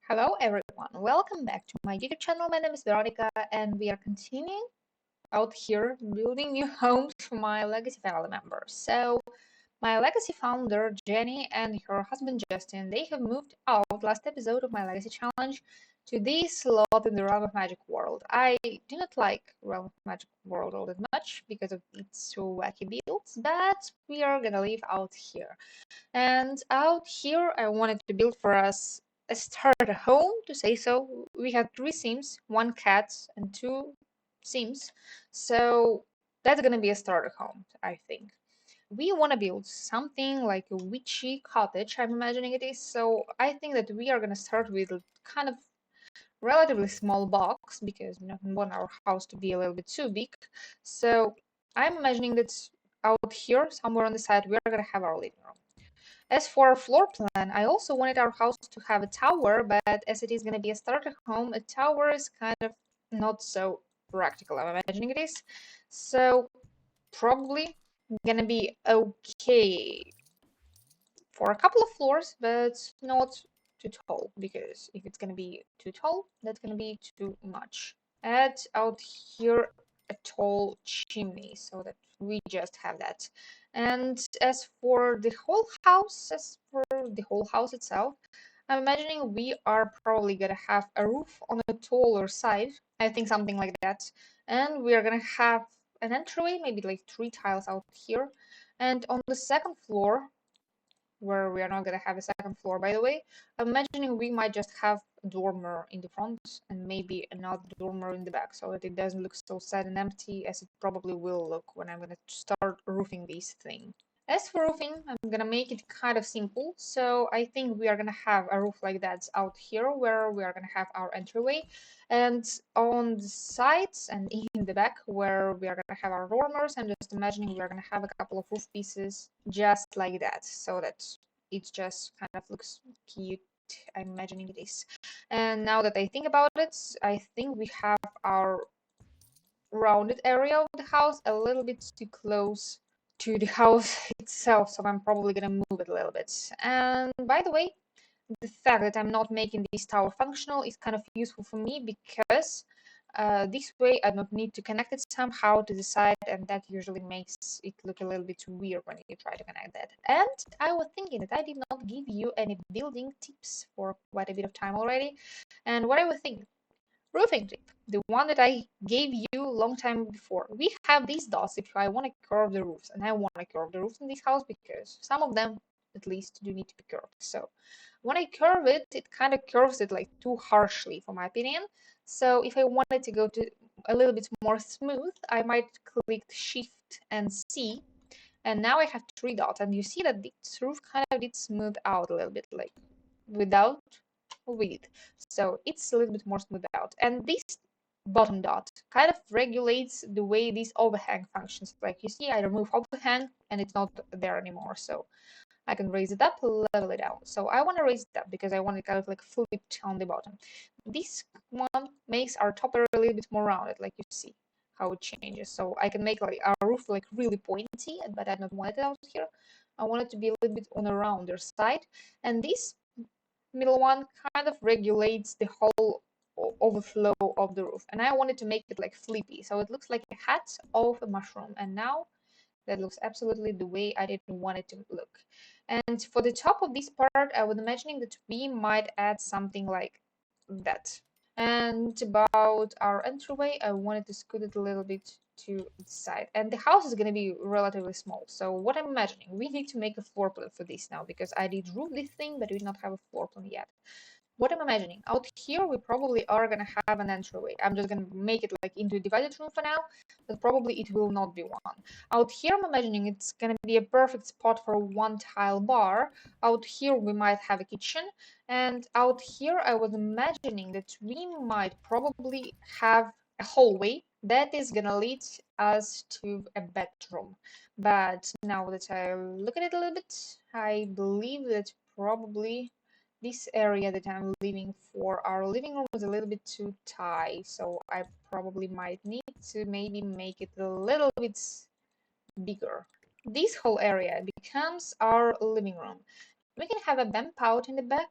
Hello everyone, welcome back to my YouTube channel. My name is Veronica and we are continuing out here building new homes for my legacy family members. So my legacy founder Jenny and her husband Justin, they have moved out last episode of my legacy challenge to this lot in the Realm of Magic world. I do not like Realm of Magic world all that much because of its so wacky builds, but we are gonna live out here. And out here, I wanted to build for us a starter home, to say so. We had 3 sims, 1 cat, and 2 sims. So that's gonna be a starter home, I think. We want to build something like a witchy cottage, I'm imagining it is. So I think that we are gonna start with a kind of relatively small box because we don't want our house to be a little bit too big. So I'm imagining that out here, somewhere on the side, we're gonna have our living room. As for our floor plan, I also wanted our house to have a tower, but as it is going to be a starter home, a tower is kind of not so practical, I'm imagining it is. So probably going to be okay for a couple of floors, but not too tall, because if it's going to be too tall, that's going to be too much. Add out here a tall chimney so that we just have that. And as for the whole house, itself, I'm imagining we are probably gonna have a roof on a taller side. I think something like that. And we are gonna have an entryway, maybe like 3 tiles out here. And on the second floor, where we are not going to have a second floor, by the way, I'm imagining we might just have a dormer in the front and maybe another dormer in the back so that it doesn't look so sad and empty as it probably will look when I'm going to start roofing this thing. As for roofing, I'm gonna make it kind of simple. So I think we are gonna have a roof like that out here where we are gonna have our entryway. And on the sides and in the back where we are gonna have our dormers, I'm just imagining we are gonna have a couple of roof pieces just like that. So that it just kind of looks cute. I'm imagining it is. And now that I think about it, I think we have our rounded area of the house a little bit too close to the house itself, so I'm probably gonna move it a little bit. And by the way, the fact that I'm not making this tower functional is kind of useful for me because this way I don't need to connect it somehow to the side, and that usually makes it look a little bit weird when you try to connect that. And I was thinking that I did not give you any building tips for quite a bit of time already, and what I was thinking, roofing tip, the one that I gave you a long time before. We have these dots if I want to curve the roofs, and I want to curve the roofs in this house because some of them at least do need to be curved. So when I curve it, it kind of curves it like too harshly for my opinion. So if I wanted to go to a little bit more smooth, I might click Shift and C, and now I have 3 dots, and you see that this roof kind of did smooth out a little bit, like without with. So it's a little bit more smoothed out. And this bottom dot kind of regulates the way this overhang functions. Like you see, I remove overhang and it's not there anymore. So I can raise it up, level it out. So I want to raise it up because I want it kind of like flipped on the bottom. This one makes our top area a little bit more rounded, like you see how it changes. So I can make like our roof like really pointy, but I don't want it out here. I want it to be a little bit on a rounder side. And this middle one kind of regulates the whole overflow of the roof. And I wanted to make it like flippy, so it looks like a hat of a mushroom. And now that looks absolutely the way I didn't want it to look. And for the top of this part, I was imagining that we might add something like that. And about our entryway, I wanted to scoot it a little bit to the side. And the house is going to be relatively small. So what I'm imagining, we need to make a floor plan for this now because I did roof this thing, but we did not have a floor plan yet. What I'm imagining, out here we probably are gonna have an entryway. I'm just gonna make it like into a divided room for now, but probably it will not be one. Out here I'm imagining it's gonna be a perfect spot for a 1 tile bar. Out here we might have a kitchen, and out here I was imagining that we might probably have a hallway that is gonna lead us to a bedroom. But now that I look at it a little bit, I believe that probably this area that I'm leaving for our living room is a little bit too tight, so I probably might need to maybe make it a little bit bigger. This whole area becomes our living room. We can have a bump out in the back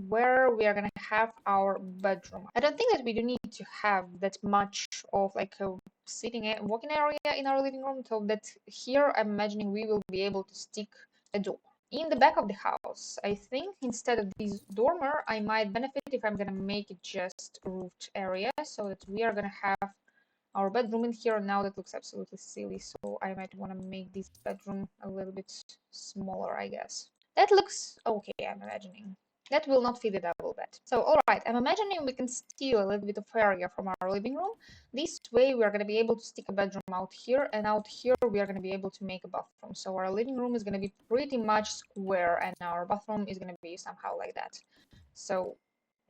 where we are gonna have our bedroom. I don't think that we do need to have that much of like a sitting and walking area in our living room, so that here I'm imagining we will be able to stick a door. In the back of the house, I think instead of this dormer, I might benefit if I'm gonna make it just a roofed area, so that we are gonna have our bedroom in here. Now that looks absolutely silly, so I might want to make this bedroom a little bit smaller, I guess. That looks okay, I'm imagining. That will not fit a double bed. So, alright, I'm imagining we can steal a little bit of area from our living room. This way we are going to be able to stick a bedroom out here, and out here we are going to be able to make a bathroom. So our living room is going to be pretty much square, and our bathroom is going to be somehow like that. So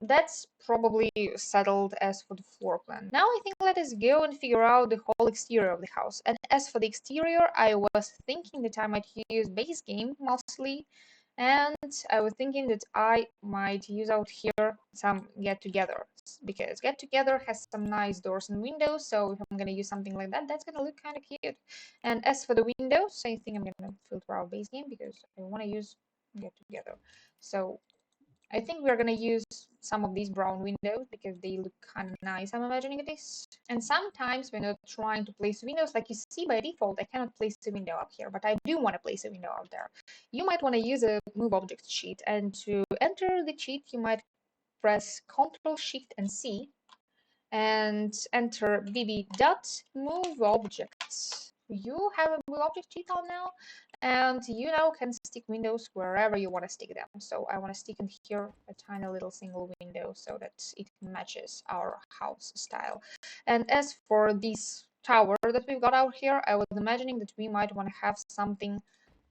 that's probably settled as for the floor plan. Now I think let us go and figure out the whole exterior of the house. And as for the exterior, I was thinking that I might use base game mostly. And I was thinking that I might use out here some get-together, because get-together has some nice doors and windows. So if I'm going to use something like that, that's going to look kind of cute. And as for the windows, I think I'm going to filter out base game because I want to use get-together. So I think we're gonna use some of these brown windows because they look kind of nice, I'm imagining this. And sometimes when you're trying to place windows, like you see by default, I cannot place a window up here, but I do want to place a window out there. You might want to use a move object cheat, and to enter the cheat, you might press Ctrl Shift and C and enter bb dot move objects. You have a move object cheat on now, and you now can stick windows wherever you want to stick them. So I want to stick in here a tiny little single window so that it matches our house style. And as for this tower that we've got out here, I was imagining that we might want to have something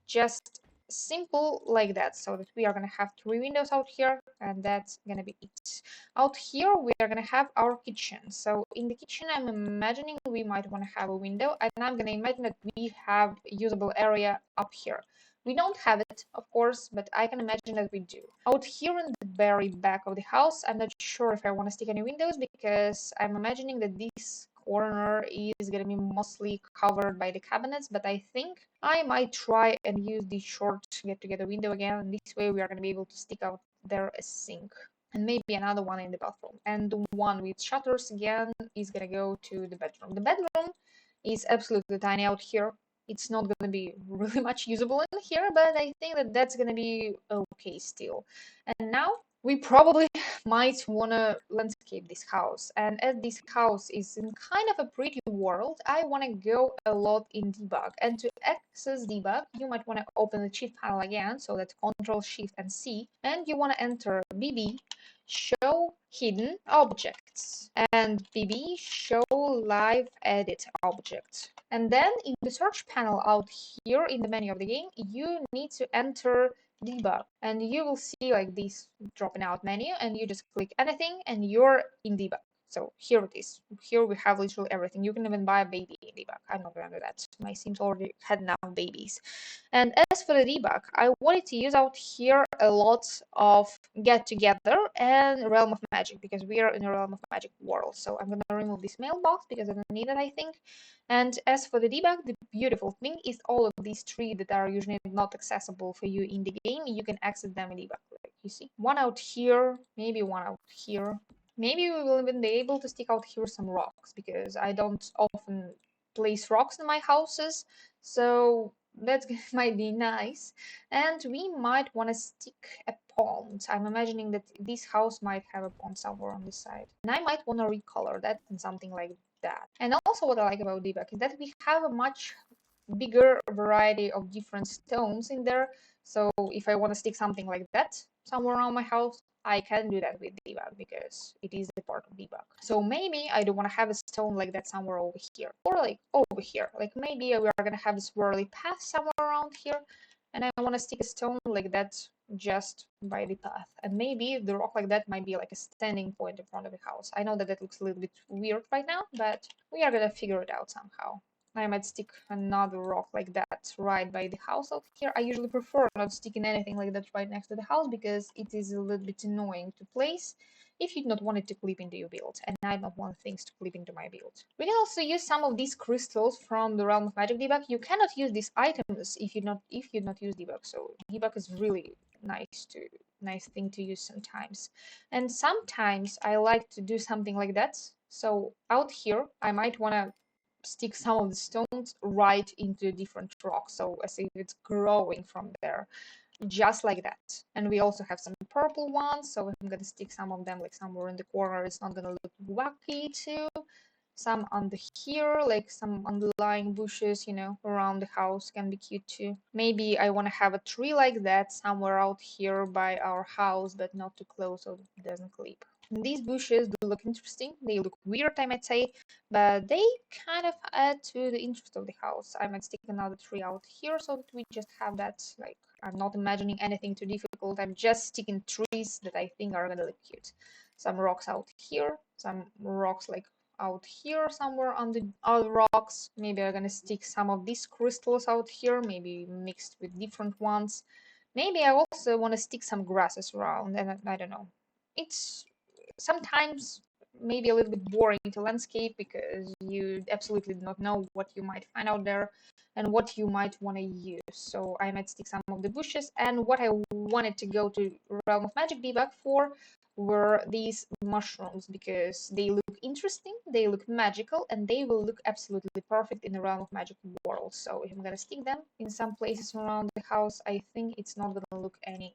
just simple like that, so that we are going to have 3 windows out here, and that's going to be it. Out here we are going to have our kitchen. So in the kitchen I'm imagining we might want to have a window, and I'm going to imagine that we have a usable area up here. We don't have it, of course, but I can imagine that we do. Out here in the very back of the house, I'm not sure if I want to stick any windows, because I'm imagining that this corner is going to be mostly covered by the cabinets, but I think I might try and use the short get-together window again, and this way we are going to be able to stick out there a sink. And maybe another one in the bathroom. And the one with shutters again is going to go to the bedroom. The bedroom is absolutely tiny out here. It's not going to be really much usable in here, but I think that that's going to be okay still. And now we probably might want to landscape this house. And as this house is in kind of a pretty world, I want to go a lot in debug. And to access debug, you might want to open the cheat panel again, so that's Ctrl Shift and C, and you want to enter bb show hidden objects and bb show live edit object. And then in the search panel out here in the menu of the game, you need to enter debug, and you will see like this dropping out menu, and you just click anything and you're in debug. So here it is. Here we have literally everything. You can even buy a baby in debug. I'm not gonna do that. My Sims already had enough babies. And as for the debug, I wanted to use out here a lot of get together and realm of magic, because we are in a realm of magic world. So I'm gonna remove this mailbox because I don't need it, I think. And as for the debug, the beautiful thing is all of these 3 that are usually not accessible for you in the game, you can access them in debug. Like you see, one out here, maybe one out here. Maybe we will even be able to stick out here some rocks, because I don't often place rocks in my houses, so that might be nice. And we might want to stick a pond. I'm imagining that this house might have a pond somewhere on this side, and I might want to recolor that in something like that. And also what I like about debug is that we have a much bigger variety of different stones in there. So if I want to stick something like that somewhere around my house, I can do that with debug because it is a part of debug. So maybe I do want to have a stone like that somewhere over here, or like over here. Like maybe we are going to have a swirly path somewhere around here, and I want to stick a stone like that just by the path. And maybe the rock like that might be like a standing point in front of the house. I know that that looks a little bit weird right now, but we are going to figure it out somehow. I might stick another rock like that right by the house out here. I usually prefer not sticking anything like that right next to the house, because it is a little bit annoying to place if you do not want it to clip into your build, and I don't want things to clip into my build. We can also use some of these crystals from the Realm of Magic debug. You cannot use these items if you not use debug, so debug is really nice to nice thing to use sometimes. And sometimes I like to do something like that. So out here, I might want to stick some of the stones right into different rocks. So as if it's growing from there, just like that. And we also have some purple ones. So I'm going to stick some of them like somewhere in the corner. It's not going to look wacky too. Some under here, like some underlying bushes, you know, around the house can be cute too. Maybe I want to have a tree like that somewhere out here by our house, but not too close so it doesn't clip. And these bushes do look interesting. They look weird, I might say, but they kind of add to the interest of the house. I might stick another tree out here so that we just have that, like, I'm not imagining anything too difficult. I'm just sticking trees that I think are gonna look cute. Some rocks out here, some rocks like out here somewhere on the other rocks. Maybe I'm gonna stick some of these crystals out here, maybe mixed with different ones. Maybe I also want to stick some grasses around, and I don't know. It's sometimes maybe a little bit boring to landscape because you absolutely do not know what you might find out there and what you might want to use. So I might stick some of the bushes, and what I wanted to go to Realm of Magic debug for were these mushrooms because they look interesting, they look magical, and they will look absolutely perfect in the Realm of Magic world. So if I'm gonna stick them in some places around the house, I think it's not gonna look any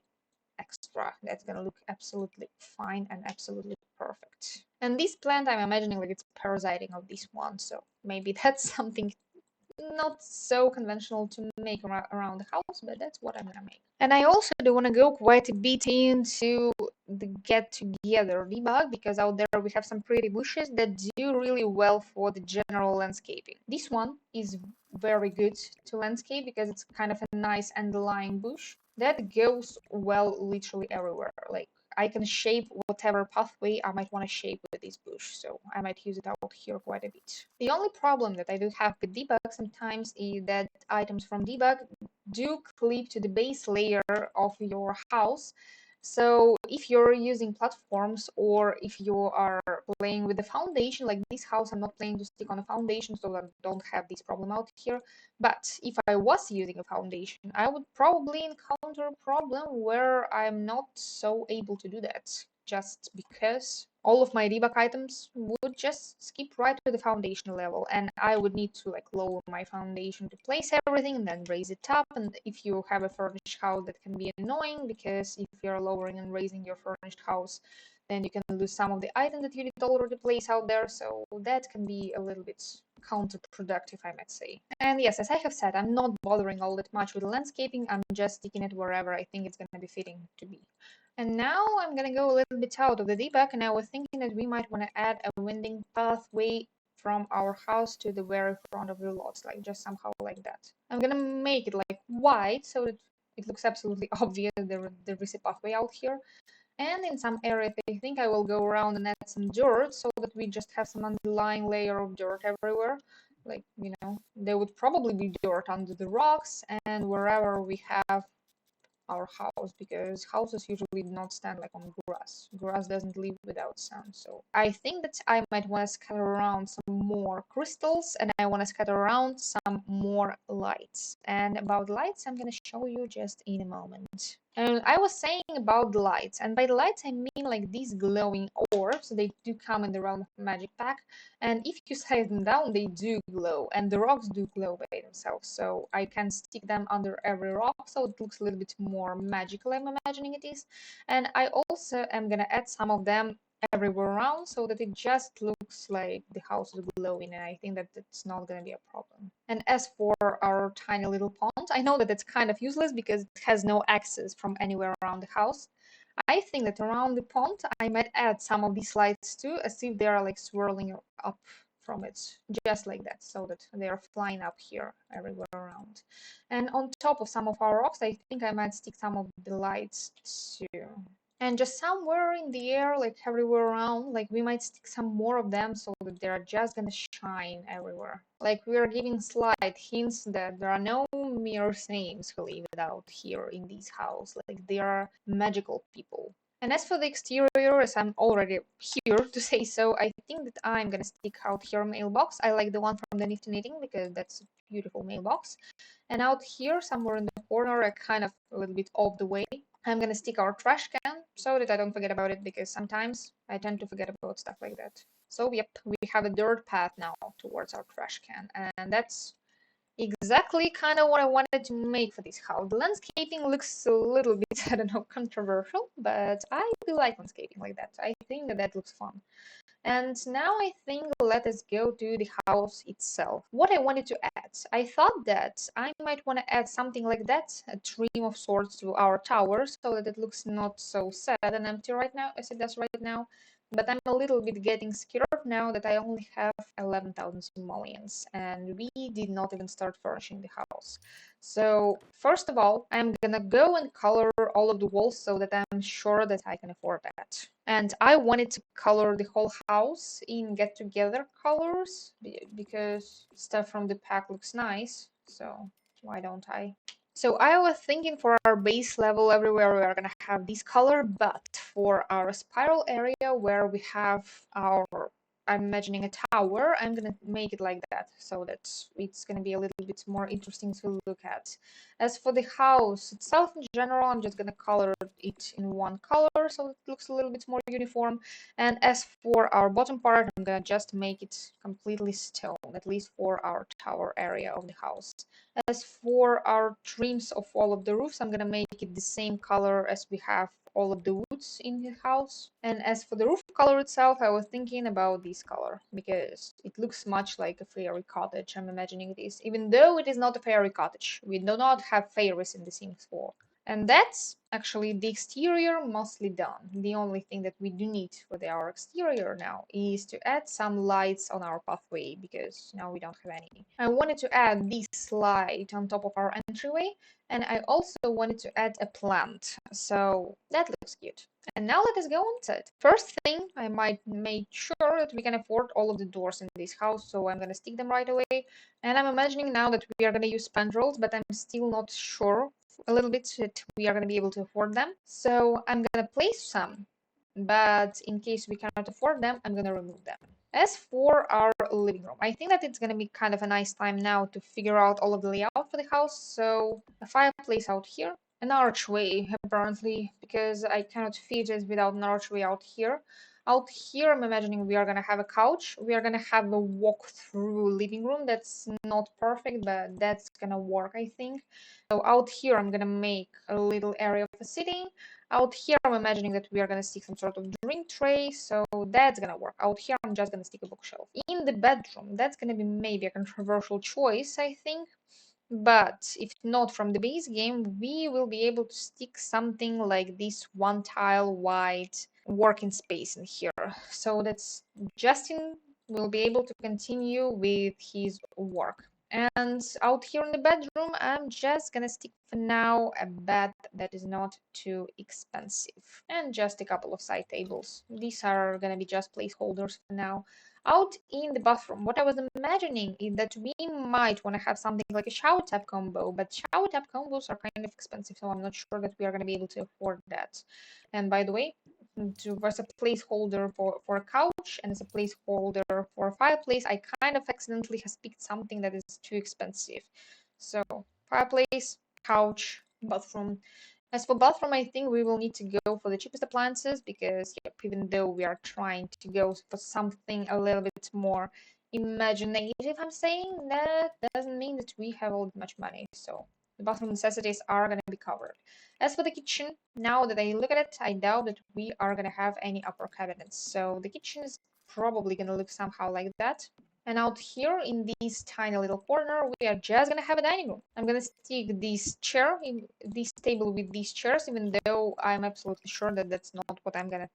extra. That's gonna look absolutely fine and absolutely perfect. And this plant, I'm imagining like it's parasiting of this one, so maybe that's something not so conventional to make around the house, but that's what I'm gonna make. And I also do want to go quite a bit into the get together debug because out there we have some pretty bushes that do really well for the general landscaping. This one is very good to landscape because it's kind of a nice underlying bush that goes well literally everywhere. Like I can shape whatever pathway I might want to shape with this bush, so I might use it out here quite a bit. The only problem that I do have with debug sometimes is that items from debug do clip to the base layer of your house. So if you're using platforms or if you are playing with the foundation, like this house, I'm not planning to stick on a foundation, so I don't have this problem out here. But if I was using a foundation, I would probably encounter a problem where I'm not so able to do that, just because all of my debug items would just skip right to the foundation level, and I would need to like lower my foundation to place everything and then raise it up. And if you have a furnished house, that can be annoying because if you're lowering and raising your furnished house, then you can lose some of the items that you did already place out there. So that can be a little bit counterproductive, I might say. And yes, as I have said, I'm not bothering all that much with landscaping. I'm just sticking it wherever I think it's going to be fitting to be. And now I'm going to go a little bit out of the debug, and I was thinking that we might want to add a winding pathway from our house to the very front of the lot, like just somehow like that. I'm going to make it like white so that it looks absolutely obvious that there is a pathway out here. And in some areas, I think I will go around and add some dirt so that we just have some underlying layer of dirt everywhere. Like, you know, there would probably be dirt under the rocks and wherever we have our house, because houses usually do not stand like on grass. Grass doesn't live without sun. So I think that I might want to scatter around some more crystals, and I want to scatter around some more lights. And about lights, I'm going to show you just in a moment. And I was saying about the lights, and by the lights I mean like these glowing orbs. They do come in the Realm of Magic pack, and if you set them down, they do glow, and the rocks do glow by themselves. So I can stick them under every rock, so it looks a little bit more magical, I'm imagining it is. And I also am gonna add some of them everywhere around so that it just looks like the house is glowing, and I think that it's not going to be a problem. And as for our tiny little pond, I know that it's kind of useless because it has no access from anywhere around the house. I think that around the pond I might add some of these lights too, as if they are like swirling up from it, just like that, so that they are flying up here everywhere around. And on top of some of our rocks, I think I might stick some of the lights too. And just somewhere in the air, like everywhere around, like we might stick some more of them so that they're just gonna shine everywhere. Like we are giving slight hints that there are no mere names who live out here in this house. Like they are magical people. And as for the exterior, as I'm already here to say so, I think that I'm gonna stick out here mailbox. I like the one from the Nifty Knitting because that's a beautiful mailbox. And out here, somewhere in the corner, I kind of a little bit off the way, I'm gonna stick our trash can so that I don't forget about it, because sometimes I tend to forget about stuff like that. So yep, we have a dirt path now towards our trash can, and that's exactly kind of what I wanted to make for this house. The landscaping looks a little bit, I don't know, controversial, but I do like landscaping like that. I think that that looks fun. And now I think let us go to the house itself. What I wanted to add. I thought that I might want to add something like that, a trim of sorts to our tower, so that it looks not so sad and empty right now as it does right now. But I'm a little bit getting scared now that I only have 11,000 simoleons and we did not even start furnishing the house. So first of all, I'm gonna go and color all of the walls so that I'm sure that I can afford that. And I wanted to color the whole house in get together colors because stuff from the pack looks nice. So why don't I? So I was thinking for our base level everywhere we are gonna have this color, but for our spiral area where we have our, I'm imagining a tower, I'm gonna make it like that so that it's gonna be a little bit more interesting to look at. As for the house itself in general, I'm just gonna color it in one color so it looks a little bit more uniform. And as for our bottom part, I'm gonna just make it completely stone, at least for our tower area of the house. As for our trims of all of the roofs, I'm gonna make it the same color as we have all of the woods in the house. And as for the roof color itself, I was thinking about this color because it looks much like a fairy cottage. I'm imagining this, even though it is not a fairy cottage. We do not have fairies in the Sims 4. And that's actually the exterior mostly done. The only thing that we do need for our exterior now is to add some lights on our pathway because now we don't have any. I wanted to add this light on top of our entryway, and I also wanted to add a plant. So that looks cute. And now let us go inside. First thing, I might make sure that we can afford all of the doors in this house, so I'm gonna stick them right away. And I'm imagining now that we are gonna use spandrels, but I'm still not sure a little bit that we are going to be able to afford them. So I'm going to place some, but in case we cannot afford them, I'm going to remove them. As for our living room, I think that it's going to be kind of a nice time now to figure out all of the layout for the house. So a fireplace out here, an archway apparently, because I cannot fit it without an archway out here. Out here, I'm imagining we are going to have a couch. We are going to have a walk-through living room. That's not perfect, but that's going to work, I think. So out here, I'm gonna make a little area for sitting. Out here, I'm imagining that we are gonna stick some sort of drink tray, so that's gonna work. Out here, I'm just gonna stick a bookshelf. In the bedroom, that's gonna be maybe a controversial choice, I think. But if not from the base game, we will be able to stick something like this one tile wide working space in here. So that's Justin will be able to continue with his work. And out here in the bedroom, I'm just gonna stick for now a bed that is not too expensive. And just a couple of side tables. These are gonna be just placeholders for now. Out in the bathroom, what I was imagining is that we might want to have something like a shower tap combo, but shower tap combos are kind of expensive, so I'm not sure that we are going to be able to afford that. And by the way, as a placeholder for a couch and as a placeholder for a fireplace, I kind of accidentally has picked something that is too expensive. So fireplace, couch, bathroom. As for bathroom, I think we will need to go for the cheapest appliances because yep, even though we are trying to go for something a little bit more imaginative, I'm saying that doesn't mean that we have all that much money. So the bathroom necessities are going to be covered. As for the kitchen, now that I look at it, I doubt that we are going to have any upper cabinets. So the kitchen is probably going to look somehow like that. And out here in this tiny little corner, we are just gonna have a dining room. I'm gonna stick this chair in this table with these chairs, even though I'm absolutely sure that that's not what I'm gonna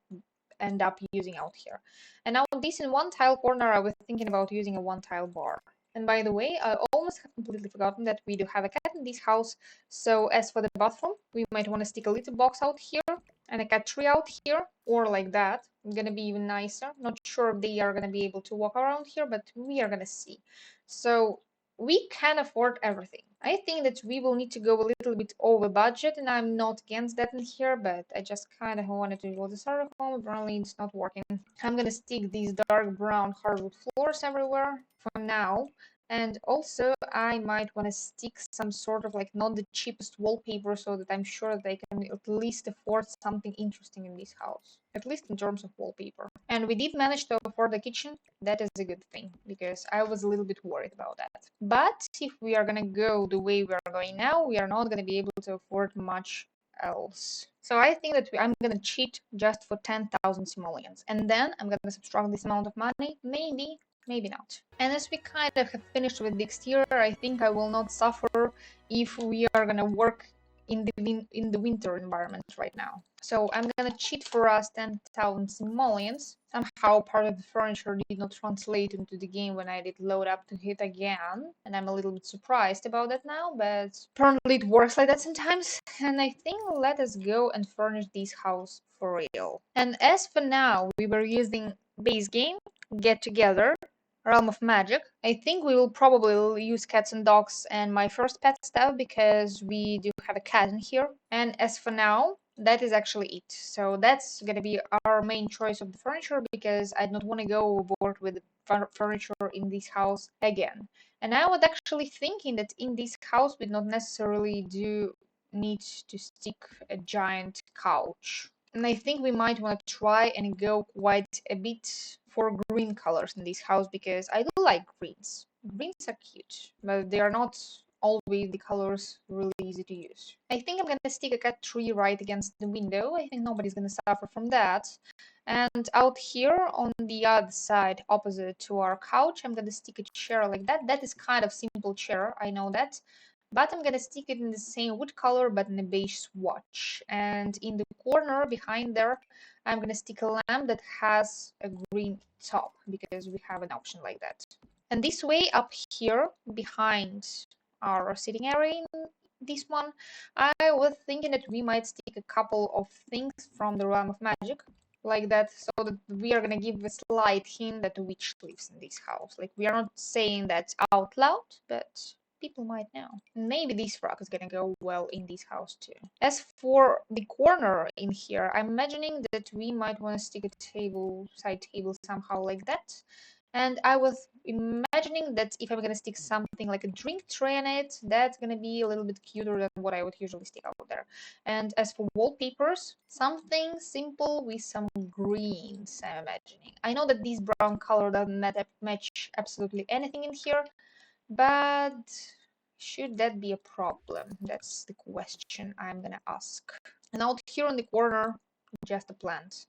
end up using out here. And now this in one tile corner, I was thinking about using a one tile bar. And by the way, I almost have completely forgotten that we do have a cat in this house. So as for the bathroom, we might want to stick a little box out here and a cat tree out here, or like that. It's gonna be even nicer. Not sure if they are gonna be able to walk around here, but we are gonna see. So we can afford everything. I think that we will need to go a little bit over budget, and I'm not against that in here, but I just kind of wanted to go to server home. Apparently, it's not working. I'm gonna stick these dark brown hardwood floors everywhere for now. And also I might want to stick some sort of like not the cheapest wallpaper so that I'm sure that I can at least afford something interesting in this house, at least in terms of wallpaper. And we did manage to afford the kitchen. That is a good thing because I was a little bit worried about that. But if we are gonna go the way we are going now, we are not gonna be able to afford much else. So I think that I'm gonna cheat just for 10,000 simoleons, and then I'm gonna subtract this amount of money, maybe not. And as we kind of have finished with the exterior, I think I will not suffer if we are gonna work in the winter environment right now. So I'm gonna cheat for us 10,000 simoleons. Somehow part of the furniture did not translate into the game when I did load up to hit again, and I'm a little bit surprised about that now, but apparently it works like that sometimes. And I think let us go and furnish this house for real. And as for now, we were using base game, get together, Realm of Magic. I think we will probably use cats and dogs and my first pet stuff because we do have a cat in here. And as for now, that is actually it. So that's gonna be our main choice of the furniture because I don't want to go overboard with the furniture in this house again. And I was actually thinking that in this house we not necessarily do need to stick a giant couch. And I think we might want to try and go quite a bit for green colors in this house because I do like greens. Greens are cute, but they are not always the colors really easy to use. I think I'm gonna stick a cat tree right against the window. I think nobody's gonna suffer from that. And out here on the other side, opposite to our couch, I'm gonna stick a chair like that. That is kind of simple chair, I know that. But I'm gonna stick it in the same wood color but in a beige swatch. And in the corner behind there, I'm gonna stick a lamp that has a green top because we have an option like that. And this way up here behind our sitting area in this one, I was thinking that we might stick a couple of things from the Realm of Magic like that so that we are gonna give a slight hint that a witch lives in this house. Like we are not saying that out loud, but people might know. Maybe this frog is gonna go well in this house too. As for the corner in here, I'm imagining that we might want to stick a table, side table somehow like that. And I was imagining that if I'm gonna stick something like a drink tray on it, that's gonna be a little bit cuter than what I would usually stick out there. And as for wallpapers, something simple with some greens, I'm imagining. I know that this brown color doesn't match absolutely anything in here, but should that be a problem? That's the question I'm gonna ask. And out here in the corner, just a plant,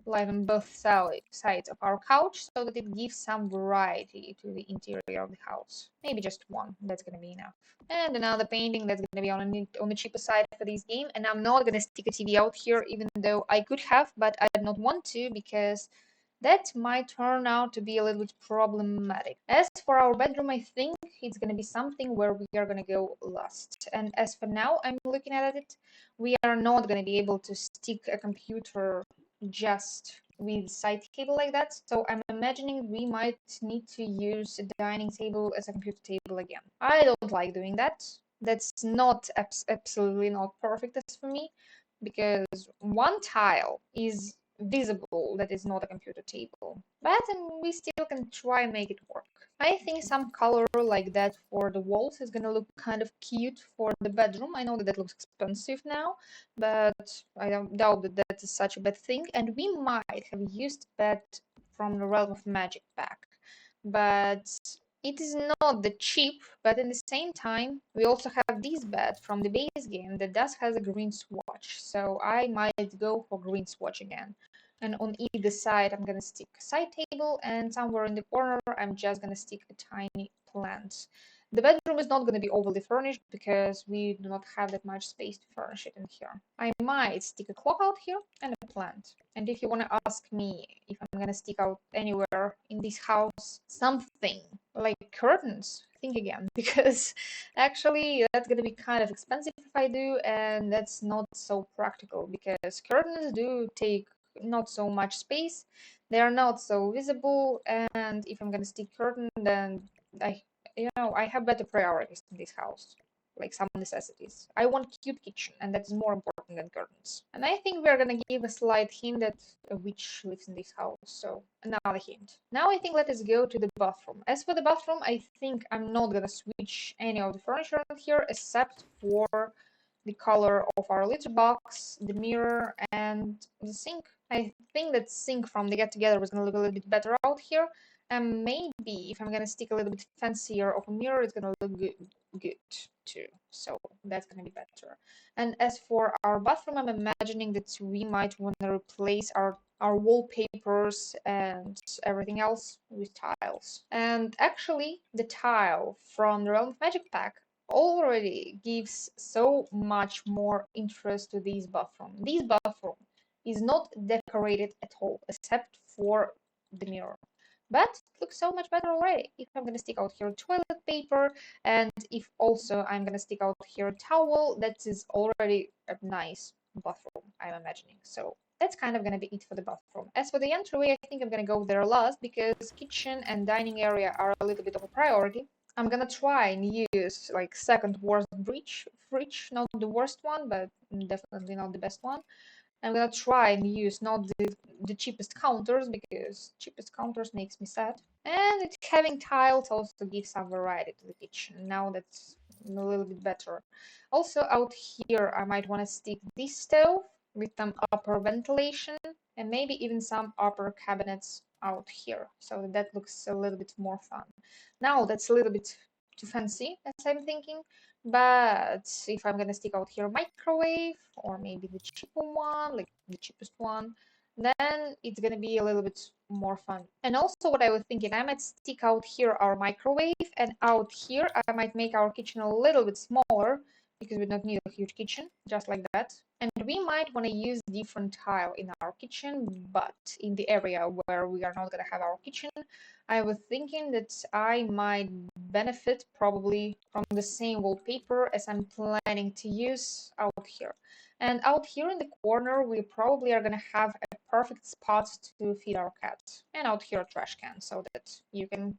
like on both sides of our couch, so that it gives some variety to the interior of the house. Maybe just one, that's gonna be enough. And another painting that's gonna be on the cheaper side for this game. And I'm not gonna stick a TV out here, even though I could have, but I did not want to because that might turn out to be a little bit problematic. As for our bedroom, I think it's going to be something where we are going to go last. And as for now, I'm looking at it, we are not going to be able to stick a computer just with side table like that. So I'm imagining we might need to use a dining table as a computer table again. I don't like doing that. That's not absolutely not perfect as for me because one tile is visible that is not a computer table, but we still can try and make it work. I think some color like that for the walls is gonna look kind of cute for the bedroom. I know that that looks expensive now, but I don't doubt that that is such a bad thing. And we might have used that from the Realm of Magic pack, but it is not the cheap, but at the same time, we also have this bed from the base game that does has a green swatch. So I might go for green swatch again. And on either side, I'm gonna stick a side table, and somewhere in the corner, I'm just gonna stick a tiny plant. The bedroom is not gonna be overly furnished because we do not have that much space to furnish it in here. I might stick a clock out here and a plant. And if you wanna ask me if I'm gonna stick out anywhere in this house something like curtains, think again, because actually that's gonna be kind of expensive if I do, and that's not so practical because curtains do take not so much space, they are not so visible, and if I'm gonna stick curtain, then I have better priorities in this house. like some necessities. I want cute kitchen, and that's more important than curtains. And I think we're gonna give a slight hint that a witch lives in this house. So another hint. Now I think let us go to the bathroom. As for the bathroom, I think I'm not gonna switch any of the furniture here except for the color of our litter box, the mirror, and the sink. I think that sink from the get together was gonna look a little bit better out here. And maybe if I'm gonna stick a little bit fancier of a mirror, it's gonna look good too. So that's gonna be better. And as for our bathroom, I'm imagining that we might want to replace our wallpapers and everything else with tiles. And actually, the tile from the Realm of Magic pack already gives so much more interest to this bathroom. This bathroom is not decorated at all, except for the mirror. But it looks so much better already. If I'm gonna stick out here toilet paper, and if also I'm gonna stick out here towel, that is already a nice bathroom, I'm imagining. So that's kind of gonna be it for the bathroom. As for the entryway, I think I'm gonna go there last because kitchen and dining area are a little bit of a priority. I'm gonna try and use like second worst fridge, not the worst one, but definitely not the best one. I'm gonna try and use not the cheapest counters because cheapest counters makes me sad. And it, having tiles also gives some variety to the kitchen. Now that's a little bit better. Also out here I might want to stick this stove with some upper ventilation and maybe even some upper cabinets out here. So that looks a little bit more fun. Now that's a little bit too fancy as I'm thinking. But if I'm gonna stick out here microwave or maybe the cheaper one, like the cheapest one, then it's gonna be a little bit more fun. And also what I was thinking, I might stick out here our microwave and out here I might make our kitchen a little bit smaller because we don't need a huge kitchen, just like that. And we might want to use different tile in our kitchen, but in the area where we are not gonna have our kitchen, I was thinking that I might benefit probably from the same wallpaper as I'm planning to use out here. And out here in the corner, we probably are gonna have a perfect spot to feed our cat. And out here a trash can so that you can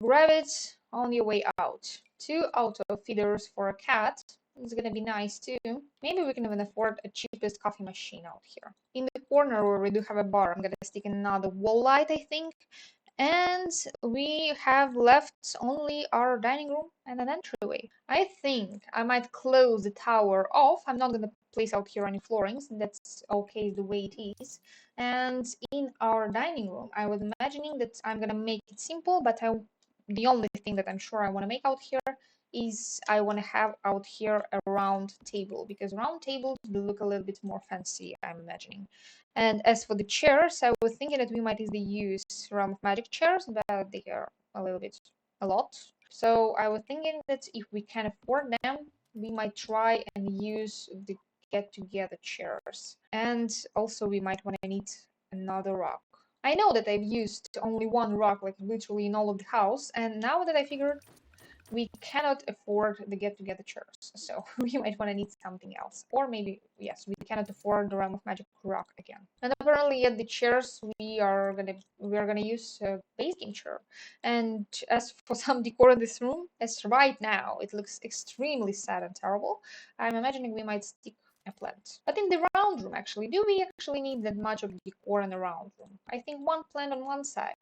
grab it on your way out. 2 auto feeders for a cat is gonna be nice too. Maybe we can even afford a cheapest coffee machine out here. In the corner where we do have a bar, I'm gonna stick another wall light, I think. And we have left only our dining room and an entryway. I think I might close the tower off. I'm not gonna place out here any floorings. That's okay the way it is. And in our dining room, I was imagining that I'm gonna make it simple, but the only thing that I'm sure I want to make out here is I want to have out here a round table because round tables will look a little bit more fancy, I'm imagining. And as for the chairs, I was thinking that we might easily use Realm of Magic chairs, but they are a lot. So I was thinking that if we can afford them, we might try and use the get together chairs. And also we might want to need another rock. I know that I've used only one rock, like literally in all of the house, and now that I figured we cannot afford the get-together chairs, so we might want to need something else. Or maybe, yes, we cannot afford the Realm of Magic rock again. And apparently at the chairs, we are gonna use a base game chair. And as for some decor in this room, as right now it looks extremely sad and terrible, I'm imagining we might stick a plant. But in the round room, actually, do we actually need that much of decor in the round room? I think one plant on one side.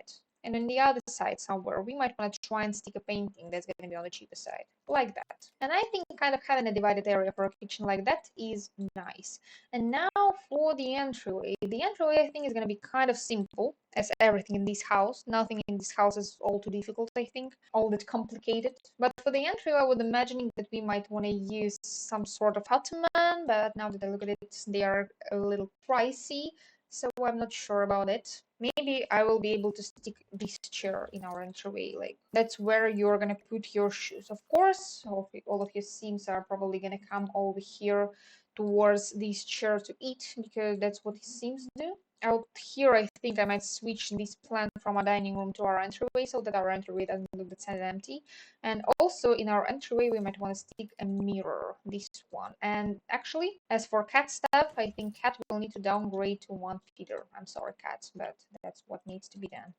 And on the other side somewhere, we might want to try and stick a painting that's going to be on the cheaper side, like that. And I think kind of having a divided area for a kitchen like that is nice. And now for the entryway. The entryway I think is going to be kind of simple, as everything in this house. Nothing in this house is all too difficult, I think, all that complicated. But for the entryway, I would imagining that we might want to use some sort of ottoman, but now that I look at it, they are a little pricey. So I'm not sure about it. Maybe I will be able to stick this chair in our entryway. Like that's where you're gonna put your shoes. Of course, all of your seams are probably gonna come over here towards this chair to eat because that's what his seams do. Out here, I think I might switch this plant from our dining room to our entryway so that our entryway doesn't look that sad and empty. And also in our entryway, we might want to stick a mirror, this one. And actually, as for cat stuff, I think cat will need to downgrade to one feeder. I'm sorry, cat, but that's what needs to be done.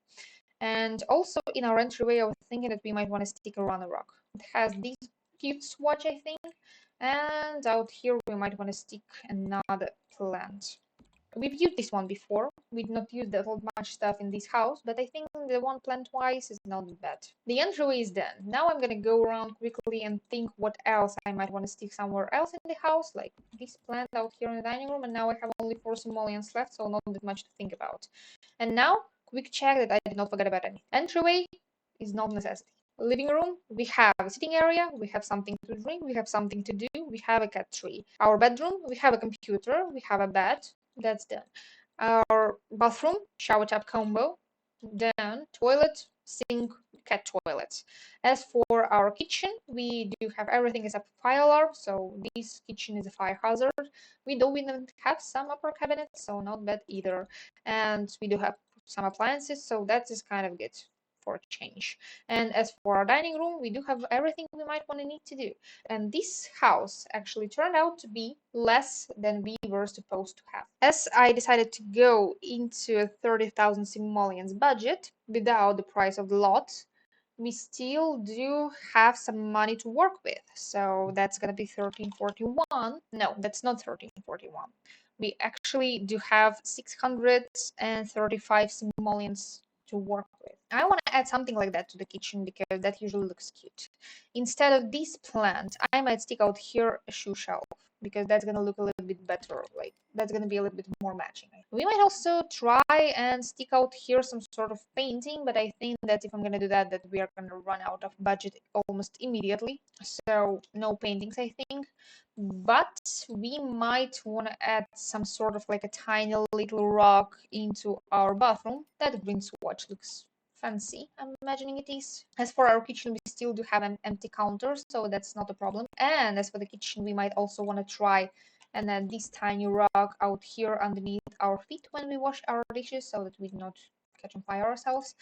And also in our entryway, I was thinking that we might want to stick a runner rock. It has this cute swatch, I think. And out here we might want to stick another plant. We've used this one before. We did not use that much stuff in this house, but I think the one plant wise is not bad. The entryway is done. Now I'm gonna go around quickly and think what else I might want to stick somewhere else in the house, like this plant out here in the dining room, and now I have only 4 simoleons left, so not that much to think about. And now, quick check that I did not forget about any. Entryway is not necessity. Living room, we have a sitting area, we have something to drink, we have something to do, we have a cat tree. Our bedroom, we have a computer, we have a bed, that's done. Our bathroom, shower tub combo, done. Toilet, sink, cat toilet. As for our kitchen, we do have everything except fire alarm, so this kitchen is a fire hazard. We do even have some upper cabinets, so not bad either. And we do have some appliances, so that is kind of good for a change. And as for our dining room, we do have everything we might want to need to do. And this house actually turned out to be less than we were supposed to have. As I decided to go into a 30,000 simoleons budget without the price of the lot, we still do have some money to work with. So that's gonna be 1341. No, that's not 1341. We actually do have 635 simoleons to work with. I want to add something like that to the kitchen because that usually looks cute. Instead of this plant, I might stick out here a shoe shelf because that's gonna look a little bit better. Like that's gonna be a little bit more matching. We might also try and stick out here some sort of painting, but I think that if I'm gonna do that, that we are gonna run out of budget almost immediately. So no paintings, I think. But we might want to add some sort of like a tiny little rock into our bathroom. That green swatch looks fancy, I'm imagining it is. As for our kitchen, we still do have an empty counter, so that's not a problem. And as for the kitchen, we might also want to try and add this tiny rock out here underneath our feet when we wash our dishes so that we do not catch on fire ourselves.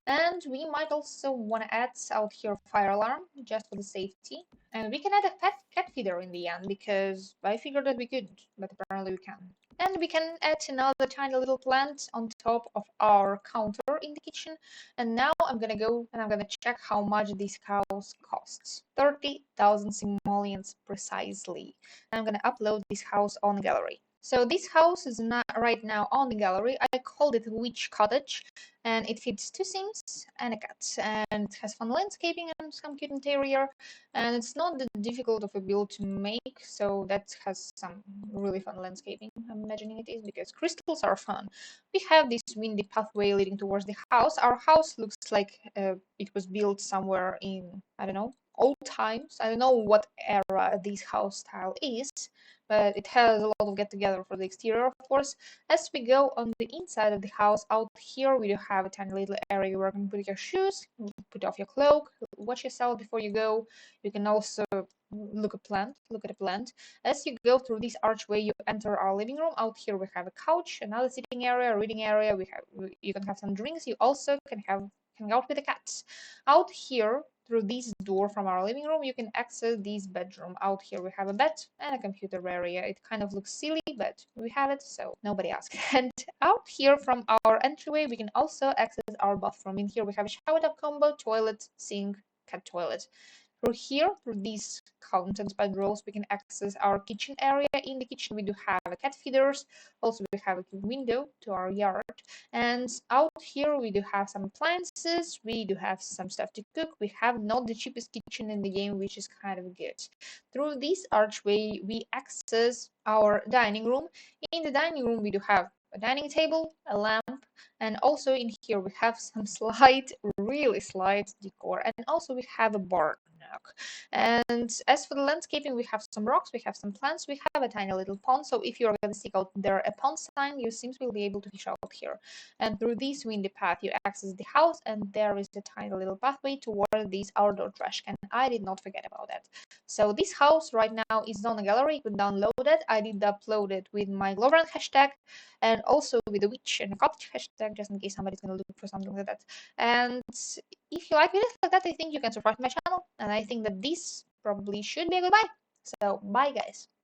And we might also want to add out here fire alarm just for the safety. And we can add a cat feeder in the end because I figured that we could, but apparently we can. And we can add another tiny little plant on top of our counter in the kitchen. And now I'm gonna go and I'm gonna check how much this house costs. 30,000 simoleons precisely. And I'm gonna upload this house on gallery. So this house is not right now on the gallery. I called it Witch Cottage, and it fits 2 sims and a cat, and it has fun landscaping and some cute interior, and it's not that difficult of a build to make, so that has some really fun landscaping. I'm imagining it is because crystals are fun. We have this windy pathway leading towards the house. Our house looks like it was built somewhere in, I don't know, old times. I don't know what era this house style is, but it has a lot of get together for the exterior, of course. As we go on the inside of the house, out here we do have a tiny little area where you can put your shoes, put off your cloak, watch yourself before you go. You can also look at a plant. As you go through this archway, you enter our living room. Out here we have a couch, another sitting area, a reading area. You can have some drinks. You also can hang out with the cats. Out here, through this door from our living room, you can access this bedroom. Out here we have a bed and a computer area. It kind of looks silly, but we have it, so nobody asked. And out here from our entryway, we can also access our bathroom. In here we have a shower tub combo, toilet, sink, cat toilet. Through here, through these counted by rows, we can access our kitchen area. In the kitchen, we do have a cat feeders. Also, we have a window to our yard. And out here, we do have some appliances. We do have some stuff to cook. We have not the cheapest kitchen in the game, which is kind of good. Through this archway, we access our dining room. In the dining room, we do have a dining table, a lamp, and also in here we have some slight, really slight decor, and also we have a bar nook. And as for the landscaping, we have some rocks, we have some plants, we have a tiny little pond. So if you're going to stick out there a pond sign, you seems will be able to fish out here. And through this windy path, you access the house, and there is a tiny little pathway toward this outdoor trash can. I did not forget about that. So this house right now is on the gallery. You can download it. I did upload it with my gloverunt hashtag and also with the witch and the cottage hashtag, just in case somebody's gonna look for something like that. And if you like videos like that, I think you can subscribe to my channel, and I think that this probably should be a goodbye. So bye guys.